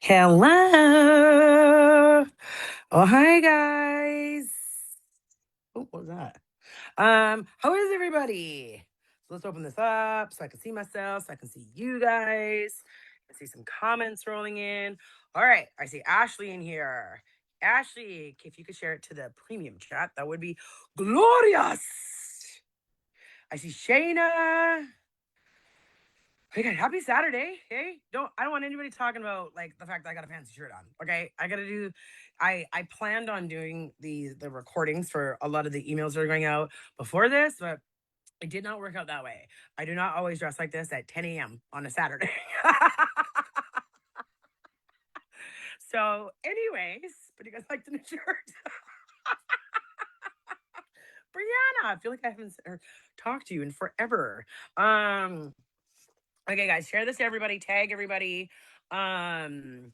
Hello. Oh, hi guys. Oh, what was that? How is everybody? So let's open this up so I can see myself, so I can see you guys. I see some comments rolling in. All right, I see Ashley in here. Ashley, if you could share it to the premium chat, that would be glorious. I see Shayna. Okay, happy Saturday. Hey, I don't want anybody talking about like the fact that I got a fancy shirt on. Okay. I planned on doing the recordings for a lot of the emails that are going out before this, but it did not work out that way. I do not always dress like this at 10 a.m. on a Saturday. So, anyways, but you guys like the new shirt. Brianna, I feel like I haven't talked to you in forever. Um Okay, guys, share this to everybody, tag everybody. And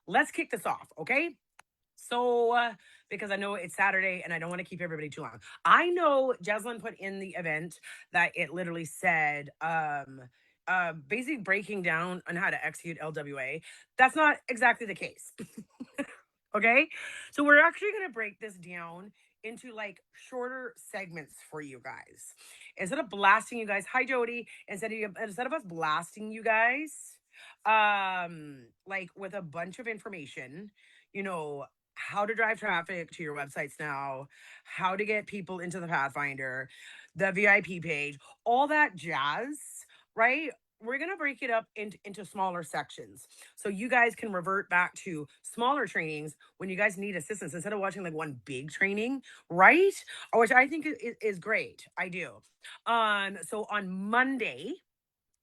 let's kick this off, okay? So, because I know it's Saturday and I don't want to keep everybody too long. I know Jaslyn put in the event that it literally said, basically breaking down on how to execute LWA. That's not exactly the case. Okay. So we're actually going to break this down into like shorter segments for you guys. Instead of blasting you guys, hi Jody, instead of us blasting you guys like with a bunch of information, you know, how to drive traffic to your websites now, how to get people into the Pathfinder, the VIP page, all that jazz, right? We're going to break it up into smaller sections so you guys can revert back to smaller trainings when you guys need assistance instead of watching like one big training, right? Which I think is great. I do. So on Monday,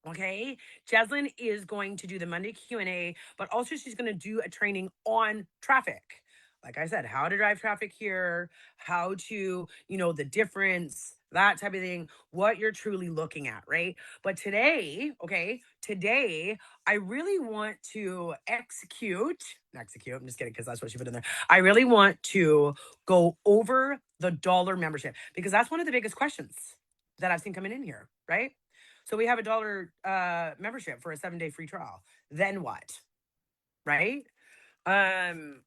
okay, Jaslyn is going to do the Monday Q&A, but also she's going to do a training on traffic. Like I said, how to drive traffic here, how to, the difference, that type of thing, what you're truly looking at, right? But today, okay, I really want to execute, I'm just kidding because that's what she put in there. I really want to go over the dollar membership because that's one of the biggest questions that I've seen coming in here, right? So we have a dollar membership for a 7-day free trial. Then what? Right? I'm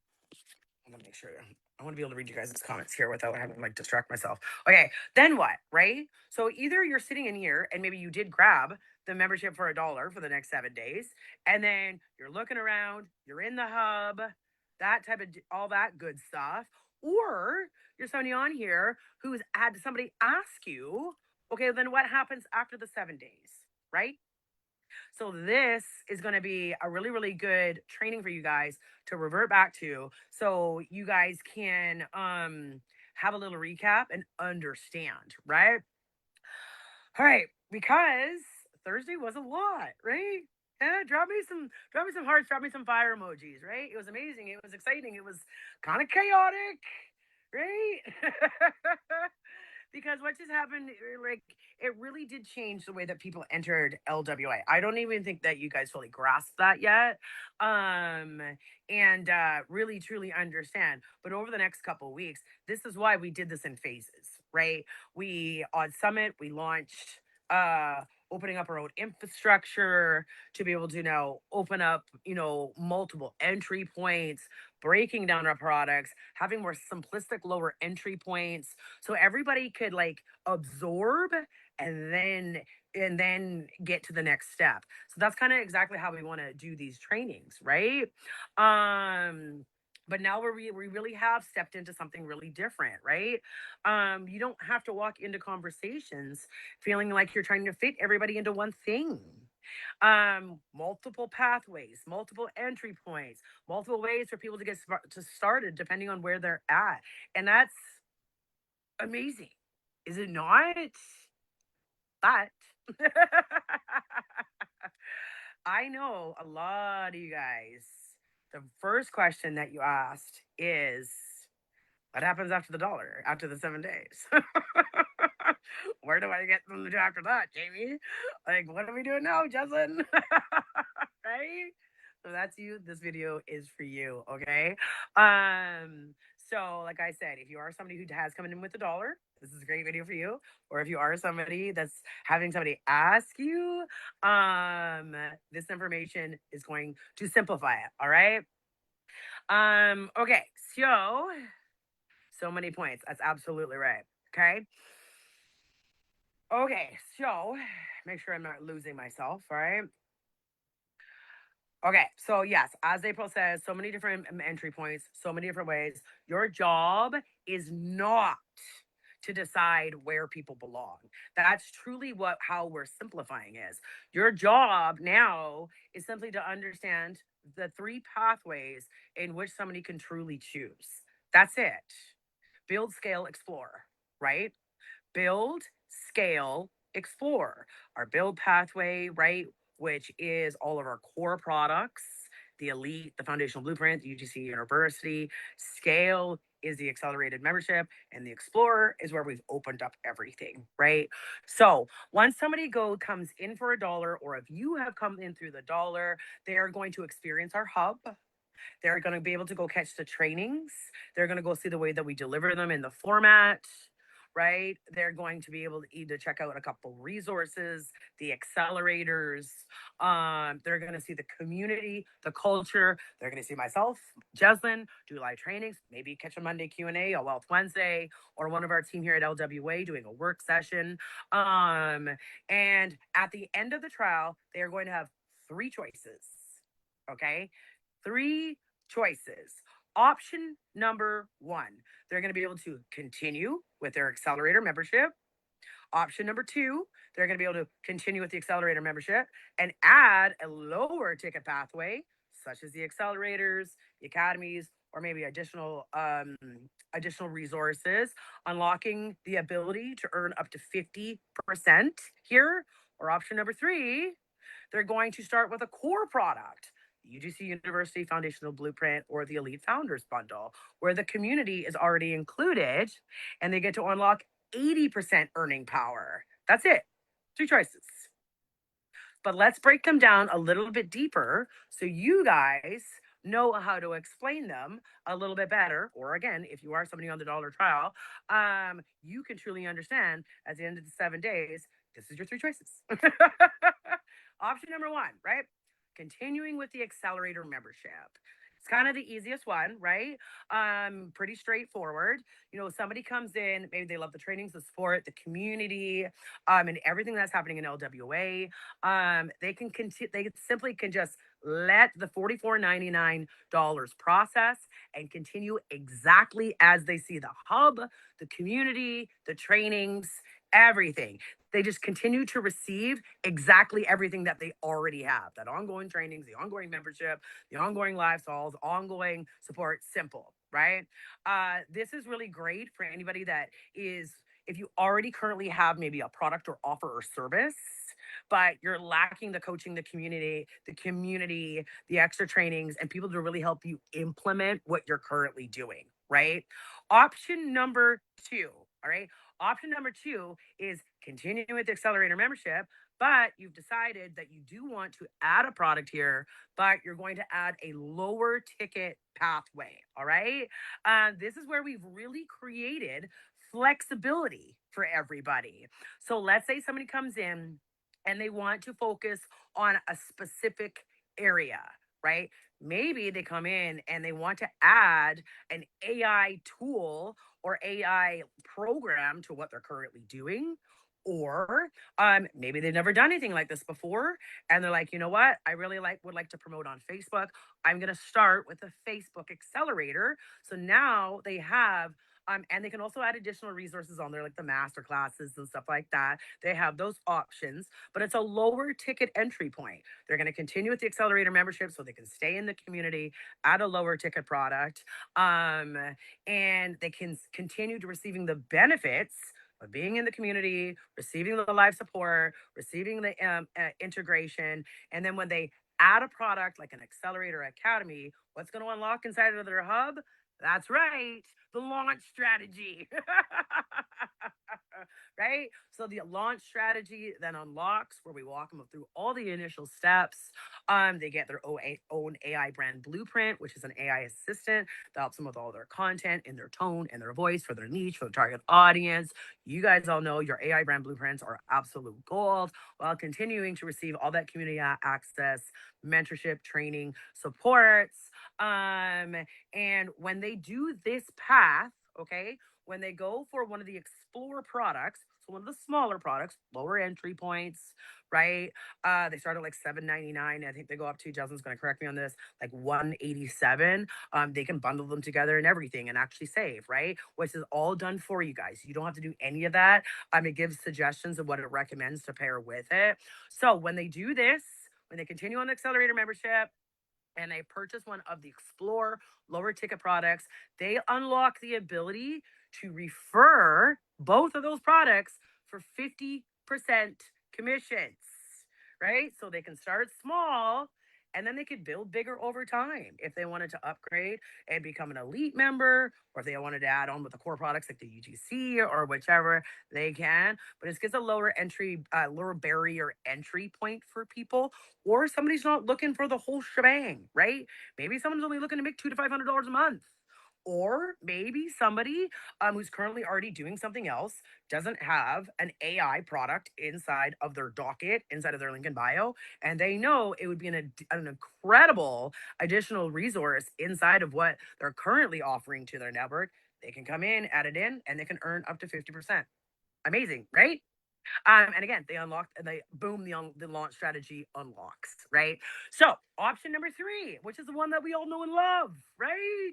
gonna make sure I want to be able to read you guys' comments here without having to like distract myself. Okay, then what? Right? So either you're sitting in here and maybe you did grab the membership for $1 for the next 7 days, and then you're looking around, you're in the hub, that type of all that good stuff, or you're somebody on here who's had somebody ask you, okay, then what happens after the 7 days, right? So this is going to be a really, really good training for you guys to revert back to so you guys can have a little recap and understand, right? All right, because Thursday was a lot, right? Yeah, drop me some hearts, drop me some fire emojis, right? It was amazing, it was exciting, it was kind of chaotic, right? Because what just happened, like, it really did change the way that people entered LWA. I don't even think that you guys fully grasp that yet, and really truly understand. But over the next couple of weeks, this is why we did this in phases, right? We on Summit we launched opening up our own infrastructure to be able to now open up, multiple entry points, breaking down our products, having more simplistic lower entry points so everybody could like absorb and then get to the next step. So that's kind of exactly how we want to do these trainings, right? But now we really have stepped into something really different, right? You don't have to walk into conversations feeling like you're trying to fit everybody into one thing. Multiple pathways, multiple entry points, multiple ways for people to get started depending on where they're at, and that's amazing, is it not? But I know a lot of you guys, the first question that you asked is what happens after the dollar, after the 7 days? Where do I get them to do after that, Jamie? Like, what are we doing now, Justin? Right? So that's you. This video is for you, okay? So, like I said, if you are somebody who has come in with a dollar, this is a great video for you. Or if you are somebody that's having somebody ask you, um, this information is going to simplify it. All right. Okay. So many points. That's absolutely right. Okay. Okay. So make sure I'm not losing myself. All right. Okay, so yes, as April says, so many different entry points, so many different ways. Your job is not to decide where people belong. That's truly what how we're simplifying is. Your job now is simply to understand the three pathways in which somebody can truly choose. That's it. Build, scale, explore, right? Build, scale, explore. Our build pathway, right, which is all of our core products, the elite, the foundational blueprint, the UGC University. Scale is the accelerated membership, and the explorer is where we've opened up everything, right? So once somebody comes in for a dollar, or if you have come in through the dollar, they are going to experience our hub. They're going to be able to go catch the trainings. They're going to go see the way that we deliver them in the format, right? They're going to be able to either check out a couple resources, the accelerators. They're going to see the community, the culture. They're going to see myself, Jeslyn, do live trainings, maybe catch a Monday Q&A, a Wealth Wednesday, or one of our team here at LWA doing a work session. And at the end of the trial, they are going to have three choices. Okay, three choices. Option number one, they're going to be able to continue with their accelerator membership. Option number two, they're going to be able to continue with the accelerator membership and add a lower ticket pathway, such as the accelerators, the academies, or maybe additional resources, unlocking the ability to earn up to 50% here. Or option number three, they're going to start with a core product, the UGC University Foundational Blueprint or the Elite Founders Bundle, where the community is already included and they get to unlock 80% earning power. That's it. Three choices. But let's break them down a little bit deeper so you guys know how to explain them a little bit better. Or again, if you are somebody on the dollar trial, you can truly understand at the end of the 7 days, this is your three choices. Option number one, right? Continuing with the accelerator membership. It's kind of the easiest one, right? Pretty straightforward. Somebody comes in, maybe they love the trainings, the support, the community, and everything that's happening in LWA. They can continue. They simply can just let the $44.99 process and continue exactly as they see the hub, the community, the trainings, everything. They just continue to receive exactly everything that they already have, that ongoing trainings, the ongoing membership, the ongoing lifestyles, ongoing support. Simple, right? This is really great for anybody that is, if you already currently have maybe a product or offer or service, but you're lacking the coaching, the extra trainings, and people to really help you implement what you're currently doing, right? Option number two, all right? Option number two is continuing with the accelerator membership, but you've decided that you do want to add a product here, but you're going to add a lower ticket pathway. All right. This is where we've really created flexibility for everybody. So let's say somebody comes in and they want to focus on a specific area, right? Maybe they come in and they want to add an AI tool or AI program to what they're currently doing. Or maybe they've never done anything like this before, and they're like, you know what? I really would like to promote on Facebook. I'm going to start with the Facebook Accelerator. So now they have. And they can also add additional resources on there, like the master classes and stuff like that. They have those options, but it's a lower ticket entry point. They're going to continue with the accelerator membership so they can stay in the community at a lower ticket product. And they can continue to receiving the benefits of being in the community, receiving the live support, receiving the integration. And then when they add a product like an accelerator academy, what's going to unlock inside of their hub? That's right, the launch strategy. right? So the launch strategy then unlocks where we walk them through all the initial steps. They get their own AI brand blueprint, which is an AI assistant that helps them with all their content in their tone and their voice for their niche, for the target audience. You guys all know your AI brand blueprints are absolute gold while continuing to receive all that community access, mentorship, training, supports. And when they do this path, okay, when they go for one of the explore products, so one of the smaller products, lower entry points, right? They start at like 7.99. I think they go up to, Justin's going to correct me on this, like 187. They can bundle them together and everything and actually save, right? Which is all done for you guys. You don't have to do any of that. It gives suggestions of what it recommends to pair with it. So when they do this, when they continue on the accelerator membership, and they purchase one of the Explore lower ticket products, they unlock the ability to refer both of those products for 50% commissions, right? So they can start small and then they could build bigger over time if they wanted to upgrade and become an elite member, or if they wanted to add on with the core products like the UGC or whichever, they can. But it gets a lower entry, lower barrier entry point for people, or somebody's not looking for the whole shebang, right? Maybe someone's only looking to make $200 to $500 a month. Or maybe somebody who's currently already doing something else doesn't have an AI product inside of their docket, inside of their LinkedIn bio, and they know it would be an incredible additional resource inside of what they're currently offering to their network. They can come in, add it in, and they can earn up to 50%. Amazing, right? And again, they unlocked and they boom, the launch strategy unlocks, right? So option number three, which is the one that we all know and love, right?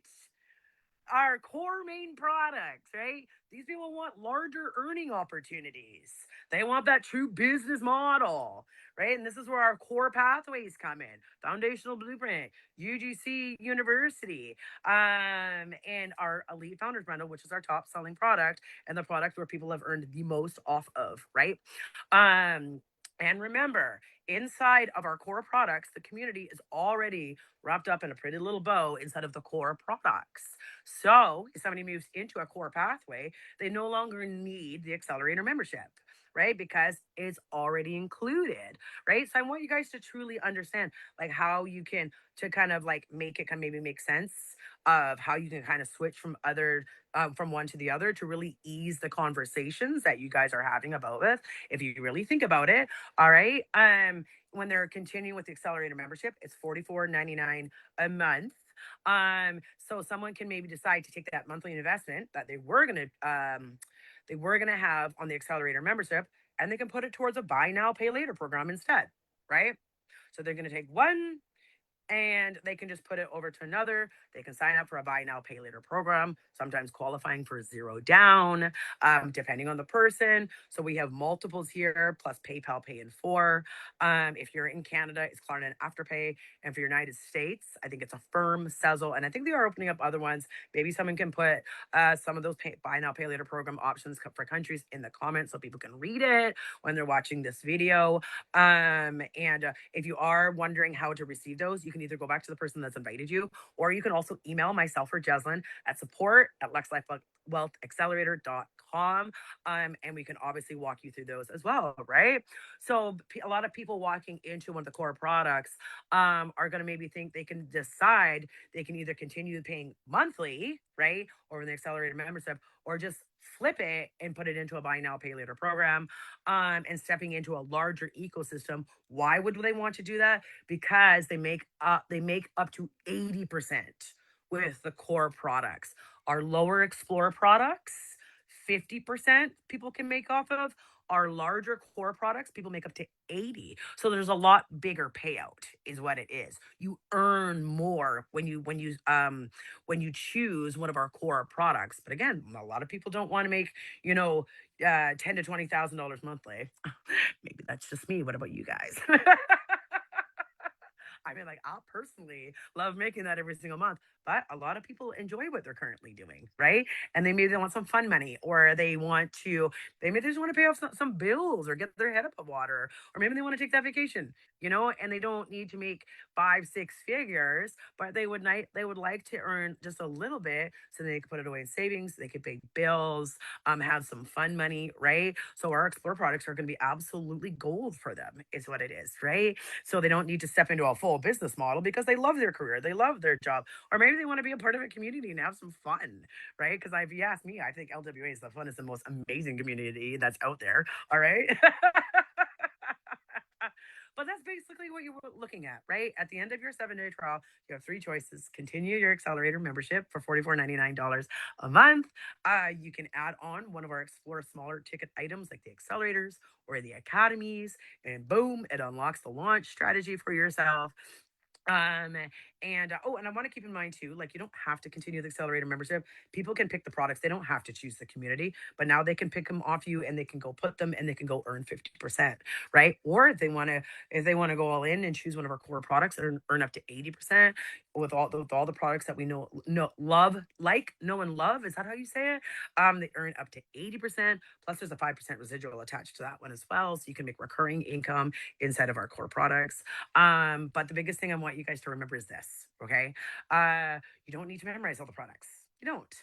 Our core main products, right? These people want larger earning opportunities. They want that true business model, right? And this is where our core pathways come in: foundational blueprint, UGC University, and our elite founders bundle, which is our top selling product and the product where people have earned the most off of, right? Um, and remember, inside of our core products, the community is already wrapped up in a pretty little bow inside of the core products. So if somebody moves into a core pathway, they no longer need the accelerator membership, right? Because it's already included, right? So I want you guys to truly understand like how you can to kind of like make it kind of maybe make sense of how you can kind of switch from other from one to the other to really ease the conversations that you guys are having about this. If you really think about it, all right. When they're continuing with the accelerator membership, it's $44.99 a month. So someone can maybe decide to take that monthly investment that they were gonna have on the accelerator membership, and they can put it towards a buy now, pay later program instead, right? So they're gonna take one and they can just put it over to another. They can sign up for a buy now, pay later program, sometimes qualifying for zero down, depending on the person. So we have multiples here, plus PayPal Pay in four. If you're in Canada, it's Klarna and Afterpay. And for United States, I think it's a Firm, Sezzle, and I think they are opening up other ones. Maybe someone can put some of those buy now, pay later program options for countries in the comments so people can read it when they're watching this video. And if you are wondering how to receive those, you can either go back to the person that's invited you, or you can also email myself or Jeslyn at support@lexlifewealthaccelerator.com. And we can obviously walk you through those as well, right? So a lot of people walking into one of the core products are going to maybe think they can decide they can either continue paying monthly, right, or the accelerator membership, or just flip it and put it into a buy now pay later program, and stepping into a larger ecosystem. Why would they want to do that? Because they make up to 80% with the core products. Our lower explore products, 50% people can make off of. Our larger core products, people make up to 80. So there's a lot bigger payout, is what it is. You earn more when you choose one of our core products. But again, a lot of people don't want to make, you know, ten to $20,000 monthly. Maybe that's just me. What about you guys? I mean, like, I personally love making that every single month, but a lot of people enjoy what they're currently doing, right? And maybe they want some fun money, or they maybe they just want to pay off some bills or get their head above water, or maybe they want to take that vacation, and they don't need to make 5, 6 figures, but they would like to earn just a little bit so they could put it away in savings, they could pay bills, have some fun money, right? So our Explore products are going to be absolutely gold for them, is what it is, right? So they don't need to step into a full business model because they love their career, they love their job, or maybe they want to be a part of a community and have some fun, right? Because if you ask me, I think LWA is the funnest and most amazing community that's out there. All right. But that's basically what you're looking at, right? At the end of your 7 day trial, you have three choices: continue your Accelerator membership for $44.99 a month. You can add on one of our Explore smaller ticket items like the accelerators or the academies, and boom, it unlocks the launch strategy for yourself. Um, and I want to keep in mind too, like, you don't have to continue the accelerator membership. People can pick the products. They don't have to choose the community, but now they can pick them off you and they can go put them and they can go earn 50%, right? Or if they want to go all in and choose one of our core products and earn up to 80% with all the products that we love, like, know and love. Is that how you say it? They earn up to 80%. Plus there's a 5% residual attached to that one as well. So you can make recurring income inside of our core products. But the biggest thing I want you guys to remember is this, okay? You don't need to memorize all the products. You don't.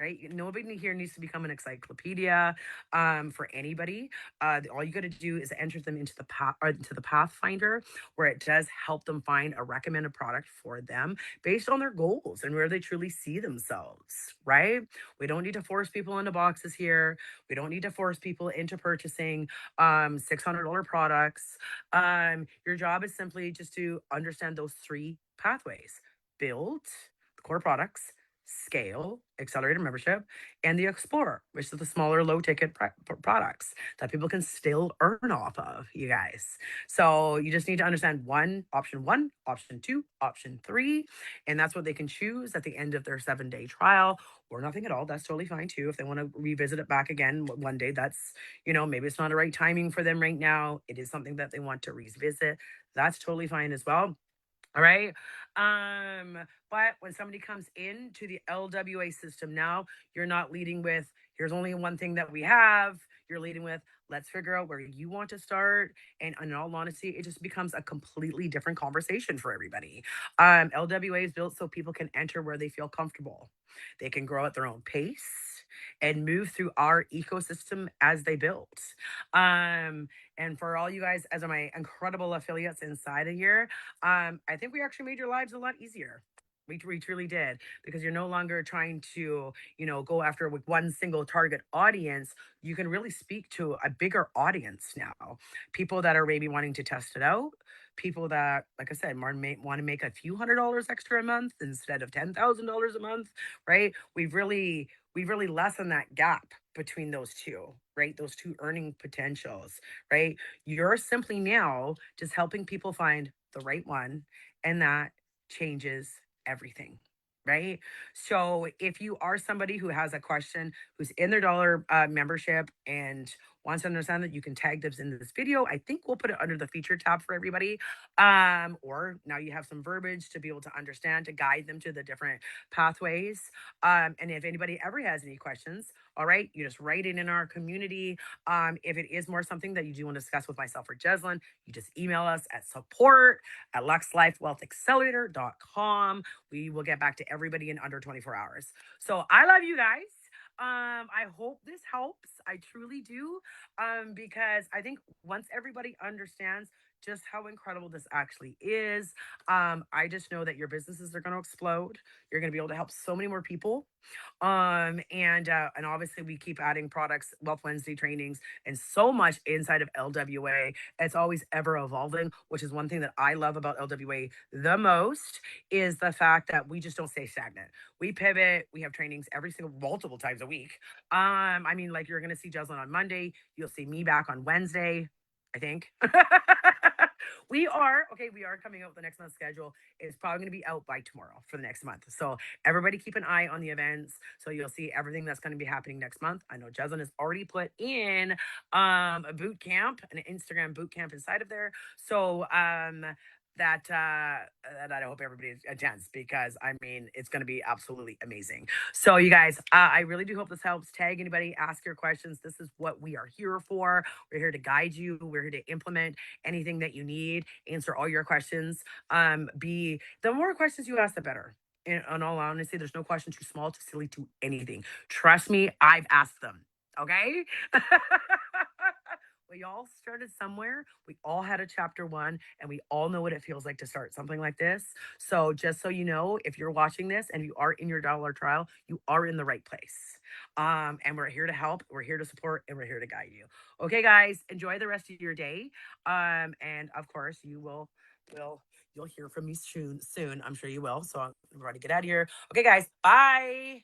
Right? Nobody here needs to become an encyclopedia for anybody. All you got to do is enter them into the path or into the Pathfinder, where it does help them find a recommended product for them based on their goals and where they truly see themselves. Right? We don't need to force people into boxes here. We don't need to force people into purchasing $600 products. Your job is simply just to understand those three pathways: build the core products, scale, accelerator membership, and the explorer, which is the smaller, low ticket products that people can still earn off of, you guys. So you just need to understand one, option two, option three, and that's what they can choose at the end of their 7 day trial, or nothing at all. That's totally fine too. If they want to revisit it back again one day, maybe it's not the right timing for them right now. It is something that they want to revisit. That's totally fine as well. All right. But when somebody comes into the LWA system now, you're not leading with, here's only one thing that we have. You're leading with, let's figure out where you want to start. And in all honesty, it just becomes a completely different conversation for everybody. LWA is built so people can enter where they feel comfortable. They can grow at their own pace and move through our ecosystem as they build. And for all you guys, as my incredible affiliates inside of here, I think we actually made your lives a lot easier. We truly did, because you're no longer trying to, go after with one single target audience. You can really speak to a bigger audience now. People that are maybe wanting to test it out, people that, like I said, want to make a few $100s extra a month instead of $10,000 a month, right? We've really lessened that gap between those two, right? Those two earning potentials, right? You're simply now just helping people find the right one, and that changes everything. Right. So if you are somebody who has a question, who's in their dollar membership and wants to understand that, you can tag them in this video. I think we'll put it under the feature tab for everybody. Or now you have some verbiage to be able to understand, to guide them to the different pathways. And if anybody ever has any questions, all right, you just write it in our community. If it is more something that you do want to discuss with myself or Jeslyn, you just email us at support@luxlifewealthaccelerator.com. We will get back to everybody in under 24 hours. So I love you guys. I hope this helps. I truly do. Because I think once everybody understands just how incredible this actually is, I just know that your businesses are going to explode. You're going to be able to help so many more people. And obviously we keep adding products, Wealth Wednesday trainings, and so much inside of LWA. It's always ever evolving, which is one thing that I love about LWA the most, is the fact that we just don't stay stagnant. We pivot. We have trainings every single multiple times a week. I mean, like, you're gonna see Jocelyn on Monday. You'll see me back on Wednesday, I think. We are coming out with the next month's schedule. It's probably going to be out by tomorrow for the next month. So everybody keep an eye on the events. So you'll see everything that's going to be happening next month. I know Jason has already put in a boot camp, an Instagram boot camp inside of there. So that I hope everybody attends because I mean it's going to be absolutely amazing. So you guys, I really do hope this helps. Tag anybody, ask your questions. This is what we are here for. We're here to guide you. We're here to implement anything that you need, answer all your questions. Be the more questions you ask, the better. In all honesty, there's no question too small, too silly, too anything. Trust me, I've asked them. Okay. We all started somewhere. We all had a chapter one, and we all know what it feels like to start something like this. So, just so you know, if you're watching this and you are in your dollar trial, you are in the right place. And we're here to help, we're here to support, and we're here to guide you. Okay, guys, enjoy the rest of your day. And of course, will you'll hear from me soon. I'm sure you will. So I'm going to get out of here. Okay, guys, bye.